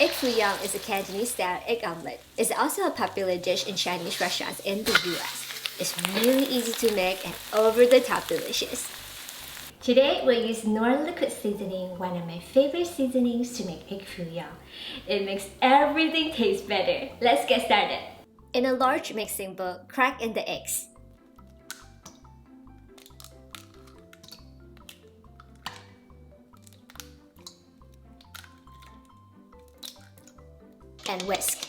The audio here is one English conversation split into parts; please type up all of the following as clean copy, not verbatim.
Egg Foo Young is a Cantonese-style egg omelette. It's also a popular dish in Chinese restaurants in the US. It's really easy to make and over-the-top delicious. Today, we'll use Knorr Liquid Seasoning, one of my favorite seasonings to make Egg Foo Young. It makes everything taste better. Let's get started. In a large mixing bowl, crack in the eggs. And whisk.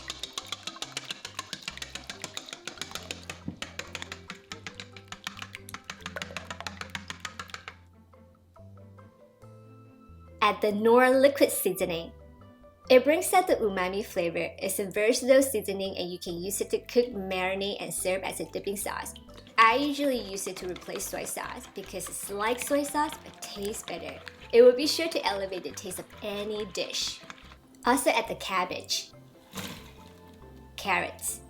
Add the Knorr Liquid Seasoning. It brings out the umami flavor. It's a versatile seasoning and you can use it to cook, marinate, and serve as a dipping sauce. I usually use it to replace soy sauce because it's like soy sauce but tastes better. It will be sure to elevate the taste of any dish. Also add the cabbage, carrots,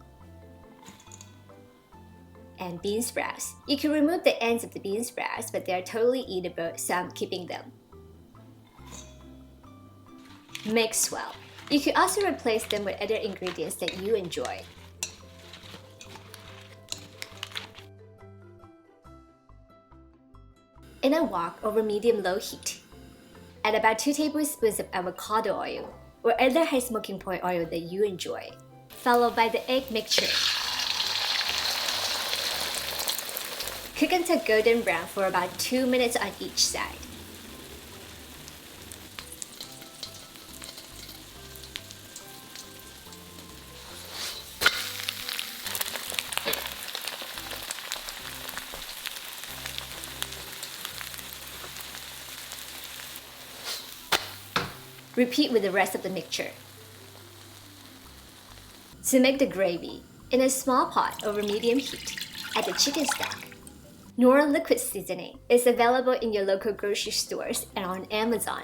and bean sprouts. You can remove the ends of the bean sprouts, but they are totally eatable, so I'm keeping them. Mix well. You can also replace them with other ingredients that you enjoy. In a wok over medium-low heat, add about 2 tablespoons of avocado oil or other high smoking point oil that you enjoy, followed by the egg mixture. Cook until golden brown for about 2 minutes on each side. Repeat with the rest of the mixture. To make the gravy, in a small pot over medium heat, add the chicken stock. Knorr Liquid Seasoning is available in your local grocery stores and on Amazon.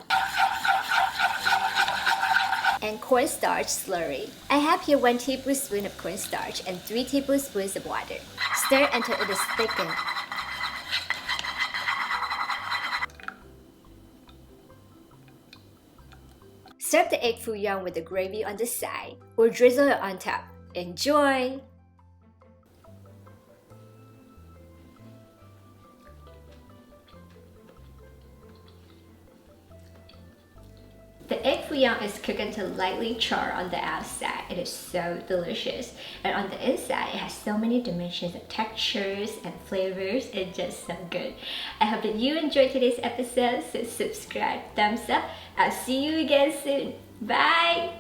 And cornstarch slurry. I have here 1 tablespoon of cornstarch and 3 tablespoons of water. Stir until it is thickened. Serve the egg foo young with the gravy on the side or drizzle it on top. Enjoy! The egg foo young is cooked until lightly charred on the outside. It is so delicious. And on the inside, it has so many dimensions of textures and flavors. It's just so good. I hope that you enjoyed today's episode, so subscribe, thumbs up. I'll see you again soon. Bye!